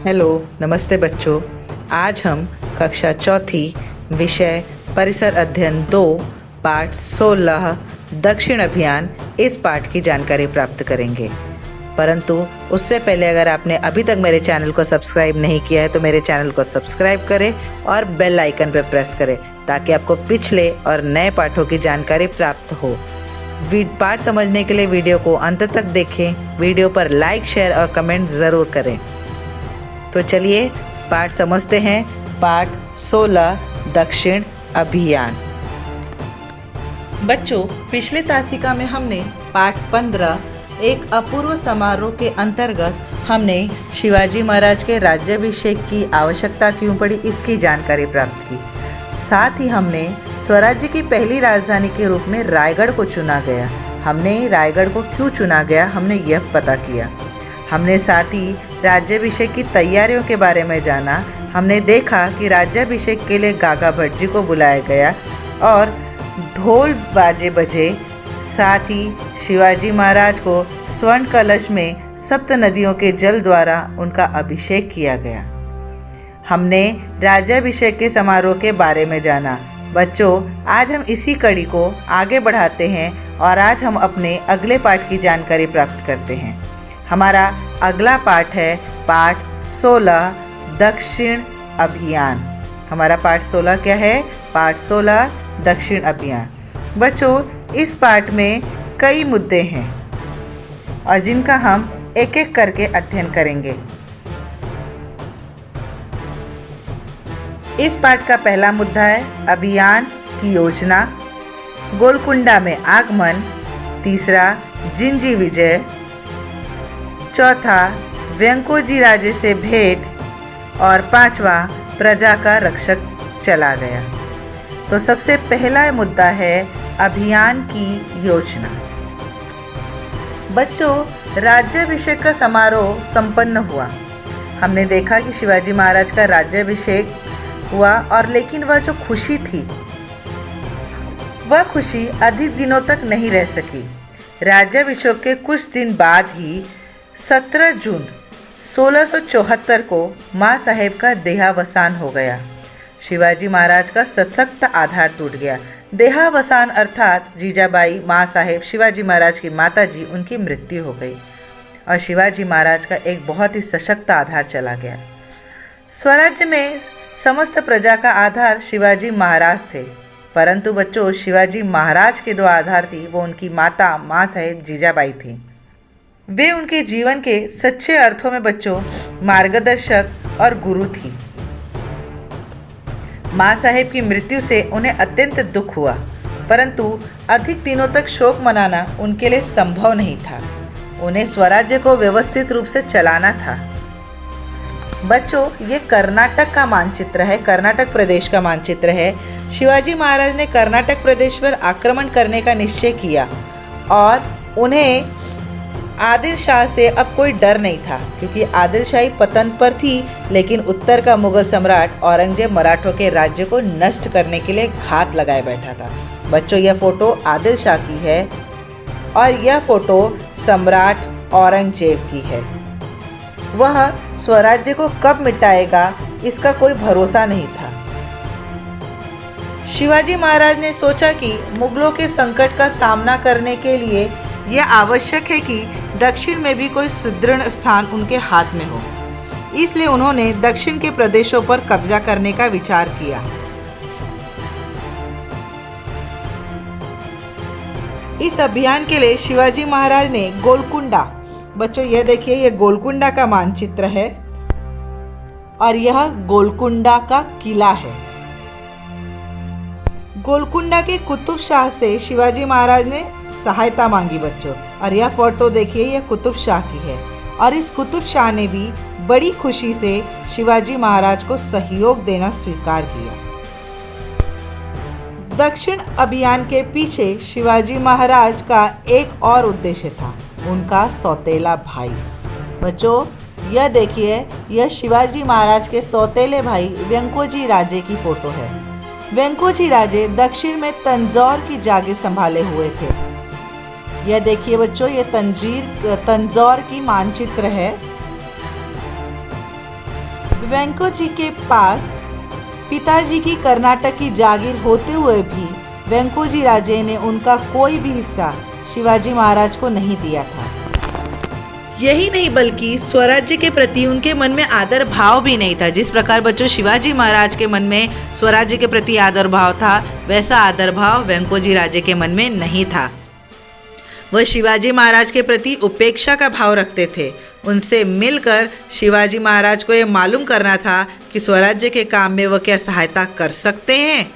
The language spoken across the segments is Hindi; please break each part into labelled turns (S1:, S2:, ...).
S1: हेलो, नमस्ते बच्चों। आज हम कक्षा चौथी विषय परिसर अध्ययन 2 पाठ 16 दक्षिण अभियान इस पाठ की जानकारी प्राप्त करेंगे। परंतु उससे पहले अगर आपने अभी तक मेरे चैनल को सब्सक्राइब नहीं किया है तो मेरे चैनल को सब्सक्राइब करें और बेल आइकन पर प्रेस करें ताकि आपको पिछले और नए पाठों की जानकारी प्राप्त हो। पाठ समझने के लिए वीडियो को अंत तक देखें। वीडियो पर लाइक, शेयर और कमेंट ज़रूर करें। तो चलिए पाठ समझते हैं। पाठ 16 दक्षिण अभियान। बच्चों, पिछले तासिका में हमने पाठ 15 एक अपूर्व समारोह के अंतर्गत हमने शिवाजी महाराज के राज्याभिषेक की आवश्यकता क्यों पड़ी इसकी जानकारी प्राप्त की। साथ ही हमने स्वराज्य की पहली राजधानी के रूप में रायगढ़ को चुना गया। हमने रायगढ़ को क्यों चुना गया हमने यह पता किया। हमने साथ ही राज्याभिषेक की तैयारियों के बारे में जाना। हमने देखा कि राज्याभिषेक के लिए गागा भट्ट जी को बुलाया गया और ढोल बाजे बजे। साथ ही शिवाजी महाराज को स्वर्ण कलश में सप्त नदियों के जल द्वारा उनका अभिषेक किया गया। हमने राज्याभिषेक के समारोह के बारे में जाना। बच्चों, आज हम इसी कड़ी को आगे बढ़ाते हैं और आज हम अपने अगले पाठ की जानकारी प्राप्त करते हैं। हमारा अगला पाठ है पाठ 16 दक्षिण अभियान। हमारा पाठ 16 क्या है? पाठ 16 दक्षिण अभियान। बच्चों, इस पाठ में कई मुद्दे हैं और जिनका हम एक एक करके अध्ययन करेंगे। इस पाठ का पहला मुद्दा है अभियान की योजना, गोलकुंडा में आगमन, तीसरा जिंजी विजय, चौथा वेंकोजी राजे से भेंट और पांचवा प्रजा का रक्षक चला गया। तो सबसे पहला मुद्दा है अभियान की योजना। बच्चों, राज्याभिषेक का समारोह संपन्न हुआ। हमने देखा कि शिवाजी महाराज का राज्याभिषेक हुआ और लेकिन वह जो खुशी थी वह खुशी अधिक दिनों तक नहीं रह सकी। राज्याभिषेक के कुछ दिन बाद ही 17 जून 1674 को माँ साहेब का देहावसान हो गया। शिवाजी महाराज का सशक्त आधार टूट गया। देहावसान अर्थात जीजाबाई माँ साहेब शिवाजी महाराज की माता जी उनकी मृत्यु हो गई और शिवाजी महाराज का एक बहुत ही सशक्त आधार चला गया। स्वराज्य में समस्त प्रजा का आधार शिवाजी महाराज थे। परंतु बच्चों, शिवाजी महाराज के दो आधार थी, वो उनकी माता माँ साहेब जीजाबाई थी। वे उनके जीवन के सच्चे अर्थों में बच्चों मार्गदर्शक और गुरु थी। माँ साहेब की मृत्यु से उन्हें अत्यंत दुख हुआ, परंतु अधिक दिनों तक शोक मनाना उनके लिए संभव नहीं था। उन्हें स्वराज्य को व्यवस्थित रूप से चलाना था। बच्चों, ये कर्नाटक का मानचित्र है, कर्नाटक प्रदेश का मानचित्र है। शिवाजी महाराज ने कर्नाटक प्रदेश पर आक्रमण करने का निश्चय किया और उन्हें आदिल शाह से अब कोई डर नहीं था, क्योंकि आदिल शाही पतन पर थी, लेकिन उत्तर का मुगल सम्राट औरंगजेब मराठों के राज्य को नष्ट करने के लिए घात लगाए बैठा था। बच्चों, यह फोटो आदिल शाह की है और यह फोटो सम्राट औरंगजेब की है। वह स्वराज्य को कब मिटाएगा इसका कोई भरोसा नहीं था। शिवाजी महाराज ने सोचा कि मुगलों के संकट का सामना करने के लिए यह आवश्यक है कि दक्षिण में भी कोई सुदृढ़ स्थान उनके हाथ में हो। इसलिए उन्होंने दक्षिण के प्रदेशों पर कब्जा करने का विचार किया। इस अभियान के लिए शिवाजी महाराज ने गोलकुंडा, बच्चों यह देखिए, यह गोलकुंडा का मानचित्र है और यह गोलकुंडा का किला है। गोलकुंडा के कुतुब शाह से शिवाजी महाराज ने सहायता मांगी बच्चों, और यह फोटो देखिए, यह कुतुब शाह की है और इस कुतुब शाह ने भी बड़ी खुशी से शिवाजी महाराज को सहयोग देना स्वीकार किया। दक्षिण अभियान के पीछे शिवाजी महाराज का एक और उद्देश्य था, उनका सौतेला भाई। बच्चों, यह देखिए, यह शिवाजी महाराज के सौतेले भाई वेंकोजी राजे की फोटो है। वेंकोजी राजे दक्षिण में तंजौर की जागीर संभाले हुए थे। यह देखिए बच्चों, ये तंजौर की मानचित्र है वेंकोजी के पास पिताजी की कर्नाटक की जागीर होते हुए भी वेंकोजी राजे ने उनका कोई भी हिस्सा शिवाजी महाराज को नहीं दिया था। यही नहीं बल्कि स्वराज्य के प्रति उनके मन में आदर भाव भी नहीं था। जिस प्रकार बच्चों शिवाजी महाराज के मन में स्वराज्य के प्रति आदर भाव था, वैसा आदर भाव वेंकोजी राजे के मन में नहीं था। वह शिवाजी महाराज के प्रति उपेक्षा का भाव रखते थे। उनसे मिलकर शिवाजी महाराज को यह मालूम करना था कि स्वराज्य के काम में वह क्या सहायता कर सकते हैं।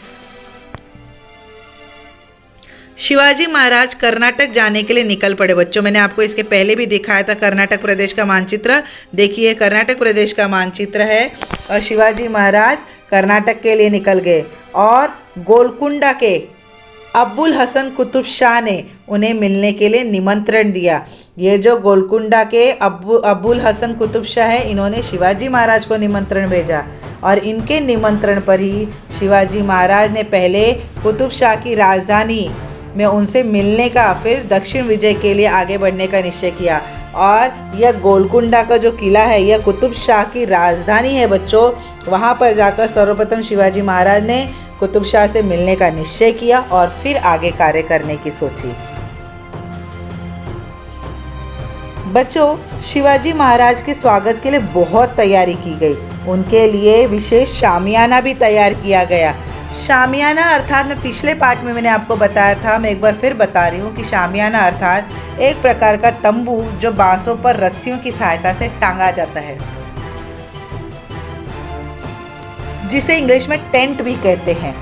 S1: शिवाजी महाराज कर्नाटक जाने के लिए निकल पड़े। बच्चों मैंने आपको इसके पहले भी दिखाया था कर्नाटक प्रदेश का मानचित्र। देखिए कर्नाटक प्रदेश का मानचित्र है और शिवाजी महाराज कर्नाटक के लिए निकल गए और गोलकुंडा के अब्बुल हसन कुतुब शाह ने उन्हें मिलने के लिए निमंत्रण दिया। ये जो गोलकुंडा के अब्बुल हसन कुतुब शाह है, इन्होंने शिवाजी महाराज को निमंत्रण भेजा और इनके निमंत्रण पर ही शिवाजी महाराज ने पहले कुतुब शाह की राजधानी में उनसे मिलने का, फिर दक्षिण विजय के लिए आगे बढ़ने का निश्चय किया। और यह गोलकुंडा का जो किला है यह कुतुब शाह की राजधानी है बच्चों। वहाँ पर जाकर सर्वप्रथम शिवाजी महाराज ने कुतुब शाह से मिलने का निश्चय किया और फिर आगे कार्य करने की सोची। बच्चों शिवाजी महाराज के स्वागत के लिए बहुत तैयारी की गई। उनके लिए विशेष शामियाना भी तैयार किया गया। शामियाना अर्थात मैं पिछले पार्ट में मैंने आपको बताया था, मैं एक बार फिर बता रही हूँ कि शामियाना अर्थात एक प्रकार का तंबू जो बांसों पर रस्सियों की सहायता से टांगा जाता है, जिसे इंग्लिश में टेंट भी कहते हैं।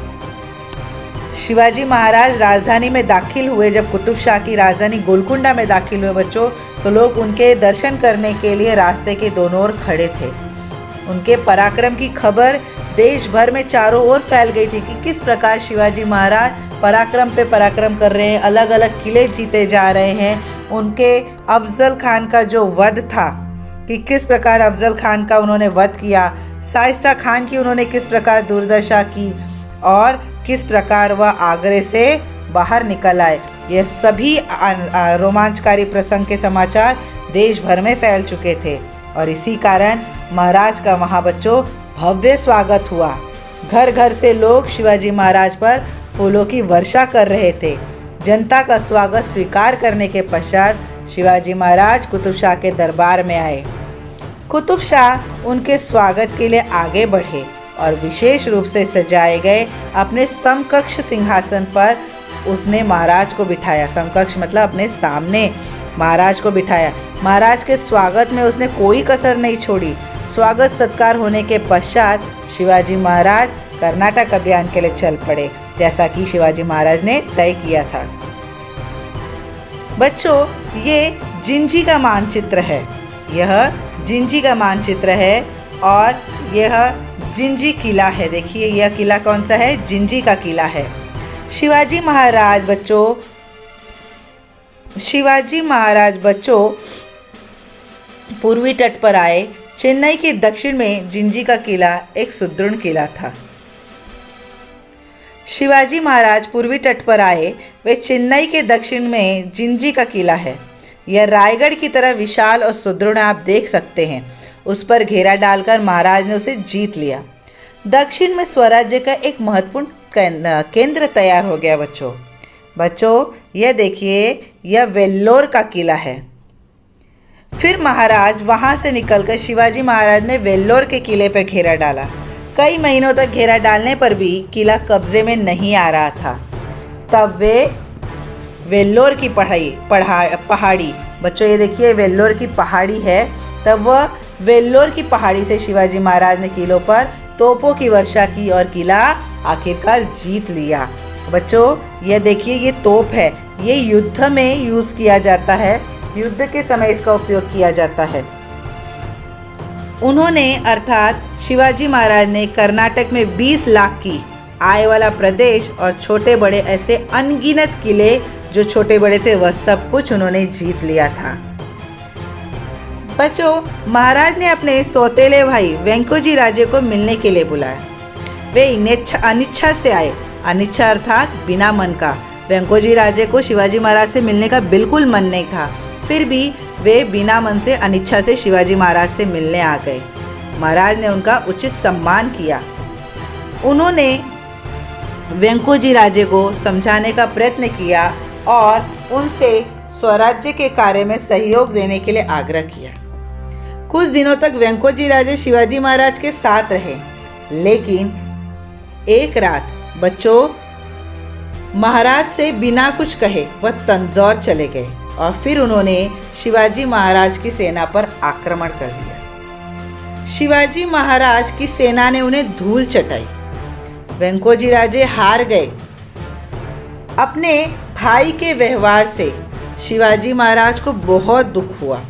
S1: शिवाजी महाराज राजधानी में दाखिल हुए। जब कुतुब शाह की राजधानी गोलकुंडा में दाखिल हुए बच्चों, तो लोग उनके दर्शन करने के लिए रास्ते के दोनों ओर खड़े थे। उनके पराक्रम की खबर देश भर में चारों ओर फैल गई थी कि किस प्रकार शिवाजी महाराज पराक्रम पे पराक्रम कर रहे हैं, अलग अलग किले जीते जा रहे हैं। उनके अफजल खान का जो वध था कि किस प्रकार अफजल खान का उन्होंने वध किया, शाइस्ता खान की उन्होंने किस प्रकार दुर्दशा की और किस प्रकार वह आगरे से बाहर निकल आए, ये सभी रोमांचकारी प्रसंग के समाचार देश भर में फैल चुके थे। और इसी कारण महाराज का वहाँ बच्चों भव्य स्वागत हुआ। घर घर से लोग शिवाजी महाराज पर फूलों की वर्षा कर रहे थे। जनता का स्वागत स्वीकार करने के पश्चात शिवाजी महाराज कुतुब शाह के दरबार में आए। कुतुब शाह उनके स्वागत के लिए आगे बढ़े और विशेष रूप से सजाए गए अपने समकक्ष सिंहासन पर उसने महाराज को बिठाया। समकक्ष मतलब अपने सामने महाराज को बिठाया। महाराज के स्वागत में उसने कोई कसर नहीं छोड़ी। स्वागत सत्कार होने के पश्चात शिवाजी महाराज कर्नाटक अभियान के लिए चल पड़े, जैसा कि शिवाजी महाराज ने तय किया था। बच्चों ये जिंजी का मानचित्र है, यह जिंजी का मानचित्र है और यह जिंजी किला है। देखिए यह किला कौन सा है, जिंजी का किला है। शिवाजी महाराज बच्चों पूर्वी तट पर आए। चेन्नई के दक्षिण में जिंजी का किला एक सुदृढ़ किला था। शिवाजी महाराज पूर्वी तट पर आए, वे चेन्नई के दक्षिण में जिंजी का किला है। यह रायगढ़ की तरह विशाल और सुदृढ़ आप देख सकते हैं। उस पर घेरा डालकर महाराज ने उसे जीत लिया। दक्षिण में स्वराज्य का एक महत्वपूर्ण केंद्र तैयार हो गया। बच्चों यह देखिए, यह वेल्लोर का किला है। फिर महाराज वहाँ से निकलकर शिवाजी महाराज ने वेल्लोर के किले पर घेरा डाला। कई महीनों तक घेरा डालने पर भी किला कब्जे में नहीं आ रहा था। तब वे वेल्लोर की पहाड़ी बच्चों ये देखिए वेल्लोर की पहाड़ी है। तब वह वेल्लोर की पहाड़ी से शिवाजी महाराज ने किलों पर तोपों की वर्षा की और किला आखिरकार जीत लिया। बच्चों यह देखिए, ये तोप है, ये युद्ध में यूज़ किया जाता है, युद्ध के समय इसका उपयोग किया जाता है। उन्होंने अर्थात शिवाजी महाराज ने कर्नाटक में 20 लाख की आय वाला प्रदेश और छोटे बड़े ऐसे अनगिनत किले जो छोटे बड़े थे वह सब कुछ उन्होंने जीत लिया था। बच्चों महाराज ने अपने सौतेले भाई वेंकोजी राजे को मिलने के लिए बुलाया। वे अनिच्छा से आए। अनिच्छा अर्थात बिना मन का। वेंकोजी राजे को शिवाजी महाराज से मिलने का बिल्कुल मन नहीं था, फिर भी वे बिना मन से अनिच्छा से शिवाजी महाराज से मिलने आ गए। महाराज ने उनका उचित सम्मान किया। उन्होंने वेंकोजी राजे को समझाने का प्रयत्न किया और उनसे स्वराज्य के कार्य में सहयोग देने के लिए आग्रह किया। कुछ दिनों तक वेंकोजी राजे शिवाजी महाराज के साथ रहे, लेकिन एक रात बच्चों महाराज से बिना कुछ कहे वह तंजौर चले गए और फिर उन्होंने शिवाजी महाराज की सेना पर आक्रमण कर दिया। शिवाजी महाराज की सेना ने उन्हें धूल चटाई। वेंकोजी राजे हार गए। अपने भाई के व्यवहार से शिवाजी महाराज को बहुत दुख हुआ।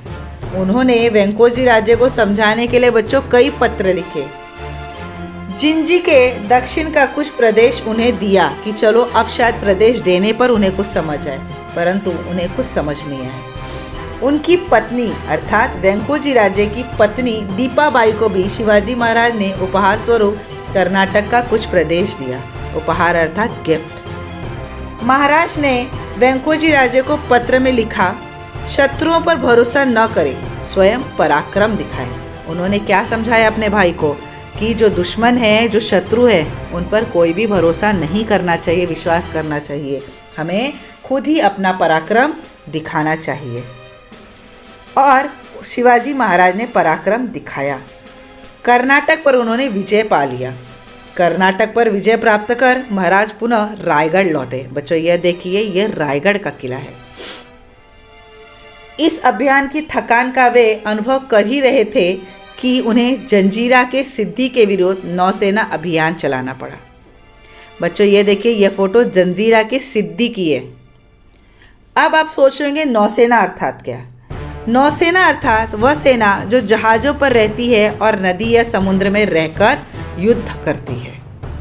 S1: उन्होंने वेंकोजी राजे को समझाने के लिए बच्चों कई पत्र लिखे। जिंजी के दक्षिण का कुछ प्रदेश उन्हें दिया कि चलो अब शायद प्रदेश देने पर उन्हें कुछ समझ आए, परंतु उन्हें कुछ समझ नहीं आया। उनकी पत्नी अर्थात वेंकोजी राजे की पत्नी दीपाबाई को भी शिवाजी महाराज ने उपहार स्वरूप कर्नाटक का कुछ प्रदेश दिया। उपहार अर्थात गिफ्ट। महाराज ने वेंकोजी राजे को पत्र में लिखा, शत्रुओं पर भरोसा न करें, स्वयं पराक्रम दिखाएं। उन्होंने क्या समझाया अपने भाई को कि जो दुश्मन है, जो शत्रु है, उन पर कोई भी भरोसा नहीं करना चाहिए, विश्वास करना चाहिए। हमें खुद ही अपना पराक्रम दिखाना चाहिए। और शिवाजी महाराज ने पराक्रम दिखाया। कर्नाटक पर उन्होंने विजय पा लिया। कर्नाटक पर विजय प्राप्त कर महाराज पुनः रायगढ़ लौटे। बच्चों यह देखिए, यह रायगढ़ का किला है। इस अभियान की थकान का वे अनुभव कर ही रहे थे कि उन्हें जंजीरा के सिद्दी के विरुद्ध नौसेना अभियान चलाना पड़ा। बच्चों ये देखिए, यह फोटो जंजीरा के सिद्दी की है। अब आप सोच रहे होंगे नौसेना अर्थात क्या? नौसेना अर्थात वह सेना जो जहाज़ों पर रहती है और नदी या समुद्र में रहकर युद्ध करती है,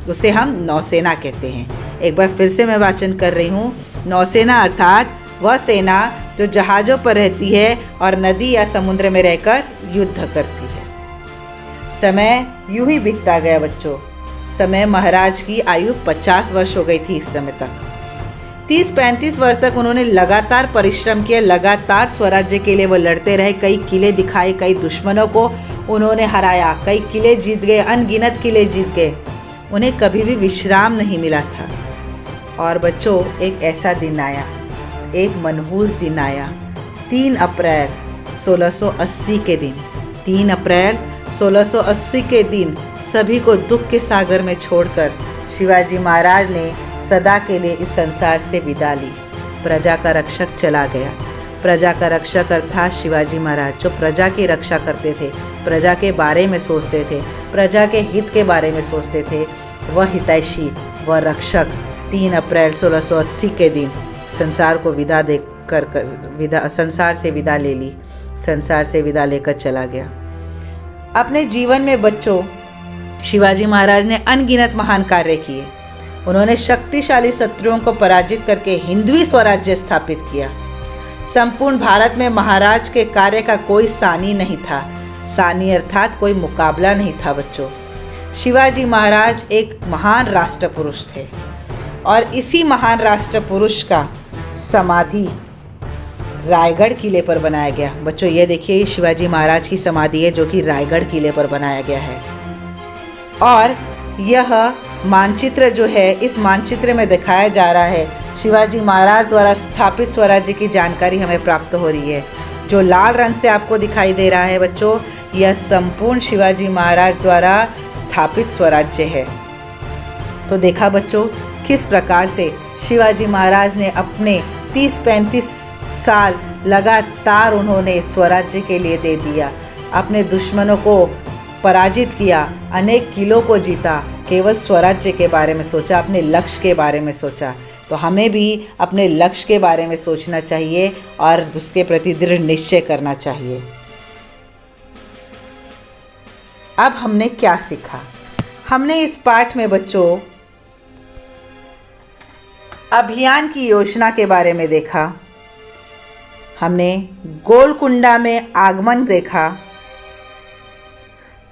S1: उसे हम नौसेना कहते हैं। एक बार फिर से मैं वाचन कर रही हूँ। नौसेना अर्थात वह सेना जो जहाज़ों पर रहती है और नदी या समुद्र में रहकर युद्ध करती है। समय यूं ही बीतता गया बच्चों। समय महाराज की आयु 50 वर्ष हो गई थी। इस समय तक 30-35 वर्ष तक उन्होंने लगातार परिश्रम किया। लगातार स्वराज्य के लिए वो लड़ते रहे। कई किले दिखाए, कई दुश्मनों को उन्होंने हराया, कई किले जीत गए, अनगिनत किले जीत गए। उन्हें कभी भी विश्राम नहीं मिला था। और बच्चों एक ऐसा दिन आया, एक मनहूस दिन आया। 3 अप्रैल 1680 के दिन, 3 अप्रैल 1680 के दिन सभी को दुख के सागर में छोड़कर शिवाजी महाराज ने सदा के लिए इस संसार से विदा ली। प्रजा का रक्षक चला गया। प्रजा का रक्षक अर्थात शिवाजी महाराज, जो प्रजा की रक्षा करते थे, प्रजा के बारे में सोचते थे, प्रजा के हित के बारे में सोचते थे, वह हितैषी, वह रक्षक 3 अप्रैल 1680 के दिन संसार को विदा देकर संसार से विदा ले ली, संसार से विदा लेकर चला गया। अपने जीवन में बच्चों शिवाजी महाराज ने अनगिनत महान कार्य किए। उन्होंने शक्तिशाली शत्रुओं को पराजित करके हिंदवी स्वराज्य स्थापित किया। संपूर्ण भारत में महाराज के कार्य का कोई सानी नहीं था। सानी अर्थात कोई मुकाबला नहीं था बच्चों। शिवाजी महाराज एक महान राष्ट्र पुरुष थे और इसी महान राष्ट्र पुरुष का समाधि रायगढ़ किले पर बनाया गया। बच्चों ये देखिए, शिवाजी महाराज की समाधि है जो कि रायगढ़ किले पर बनाया गया है। और यह मानचित्र जो है, इस मानचित्र में दिखाया जा रहा है शिवाजी महाराज द्वारा स्थापित स्वराज्य की जानकारी हमें प्राप्त हो रही है। जो लाल रंग से आपको दिखाई दे रहा है बच्चों, यह संपूर्ण शिवाजी महाराज द्वारा स्थापित स्वराज्य है। तो देखा बच्चों किस प्रकार से शिवाजी महाराज ने अपने 30-35 साल लगातार उन्होंने स्वराज्य के लिए दे दिया। अपने दुश्मनों को पराजित किया, अनेक किलों को जीता, केवल स्वराज्य के बारे में सोचा, अपने लक्ष्य के बारे में सोचा। तो हमें भी अपने लक्ष्य के बारे में सोचना चाहिए और उसके प्रति दृढ़ निश्चय करना चाहिए। अब हमने क्या सीखा? हमने इस पाठ में बच्चों अभियान की योजना के बारे में देखा, हमने गोलकुंडा में आगमन देखा,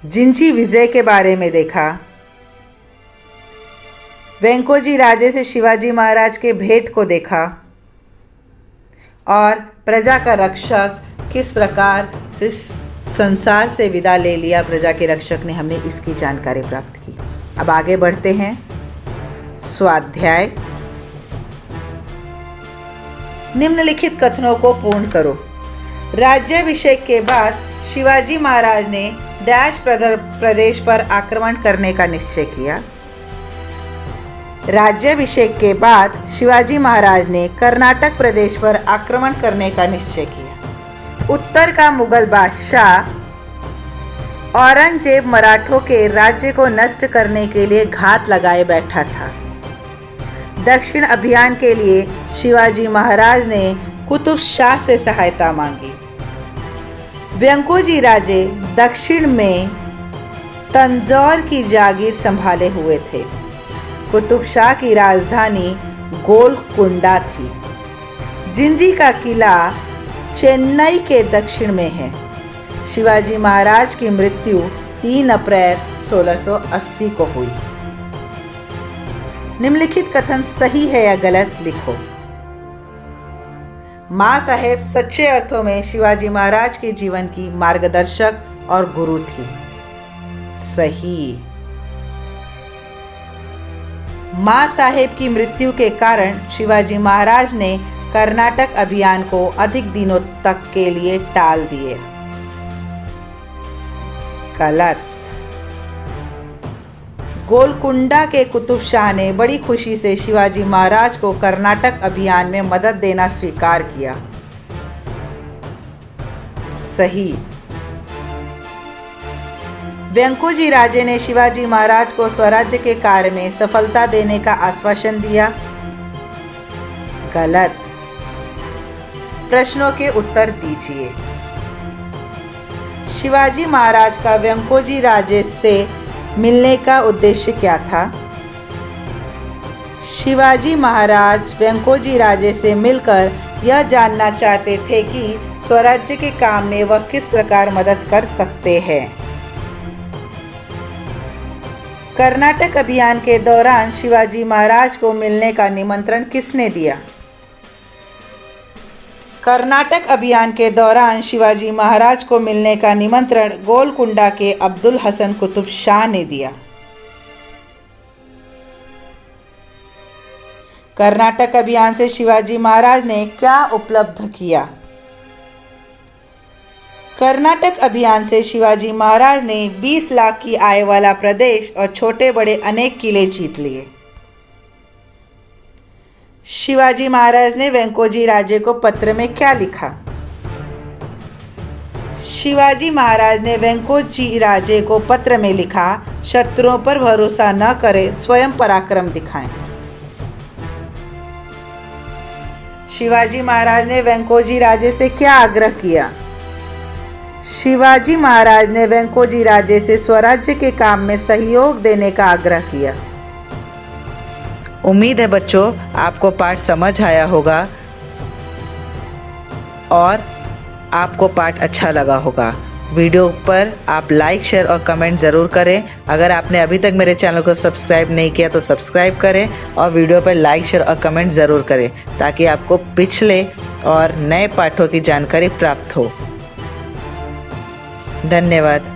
S1: जिंजी विजय के बारे में देखा, वेंकोजी राजे से शिवाजी महाराज के भेंट को देखा और प्रजा का रक्षक किस प्रकार इस संसार से विदा ले लिया प्रजा के रक्षक ने, हमने इसकी जानकारी प्राप्त की। अब आगे बढ़ते हैं। स्वाध्याय। निम्नलिखित कथनों को पूर्ण करो। राज्याभिषेक के बाद शिवाजी महाराज ने डैश प्रदेश पर आक्रमण करने का निश्चय किया। राज्याभिषेक के बाद शिवाजी महाराज ने कर्नाटक प्रदेश पर आक्रमण करने का निश्चय किया। उत्तर का मुगल बादशाह औरंगजेब मराठों के राज्य को नष्ट करने के लिए घात लगाए बैठा था। दक्षिण अभियान के लिए शिवाजी महाराज ने कुतुब शाह से सहायता मांगी। वेंकोजी राजे दक्षिण में तंजौर की जागीर संभाले हुए थे। कुतुब शाह की राजधानी गोलकुंडा थी। जिंजी का किला चेन्नई के दक्षिण में है। शिवाजी महाराज की मृत्यु 3 अप्रैल 1680 को हुई। निम्नलिखित कथन सही है या गलत लिखो। मां साहेब सच्चे अर्थों में शिवाजी महाराज के जीवन की मार्गदर्शक और गुरु थी। सही। मां साहेब की मृत्यु के कारण शिवाजी महाराज ने कर्नाटक अभियान को अधिक दिनों तक के लिए टाल दिए। गलत। गोलकुंडा के कुतुब शाह ने बड़ी खुशी से शिवाजी महाराज को कर्नाटक अभियान में मदद देना स्वीकार किया। सही। वेंकोजी राजे ने शिवाजी महाराज को स्वराज्य के कार्य में सफलता देने का आश्वासन दिया। गलत। प्रश्नों के उत्तर दीजिए। शिवाजी महाराज का वेंकोजी राजे से मिलने का उद्देश्य क्या था? शिवाजी महाराज वेंकोजी राजे से मिलकर यह जानना चाहते थे कि स्वराज्य के काम में वह किस प्रकार मदद कर सकते हैं। कर्नाटक अभियान के दौरान शिवाजी महाराज को मिलने का निमंत्रण किसने दिया? कर्नाटक अभियान के दौरान शिवाजी महाराज को मिलने का निमंत्रण गोलकुंडा के अब्दुल हसन कुतुब शाह ने दिया। कर्नाटक अभियान से शिवाजी महाराज ने क्या उपलब्ध किया? कर्नाटक अभियान से शिवाजी महाराज ने 20 लाख की आय वाला प्रदेश और छोटे बड़े अनेक किले जीत लिए। शिवाजी महाराज ने वेंकोजी राजे को पत्र में क्या लिखा? शिवाजी महाराज ने वेंकोजी राजे को पत्र में लिखा, शत्रुओं पर भरोसा न करें, स्वयं पराक्रम दिखाएं। शिवाजी महाराज ने वेंकोजी राजे से क्या आग्रह किया? शिवाजी महाराज ने वेंकोजी राजे से स्वराज्य के काम में सहयोग देने का आग्रह किया। उम्मीद है बच्चों आपको पाठ समझ आया होगा और आपको पाठ अच्छा लगा होगा। वीडियो पर आप लाइक शेयर और कमेंट ज़रूर करें। अगर आपने अभी तक मेरे चैनल को सब्सक्राइब नहीं किया तो सब्सक्राइब करें और वीडियो पर लाइक शेयर और कमेंट ज़रूर करें ताकि आपको पिछले और नए पाठों की जानकारी प्राप्त हो। धन्यवाद।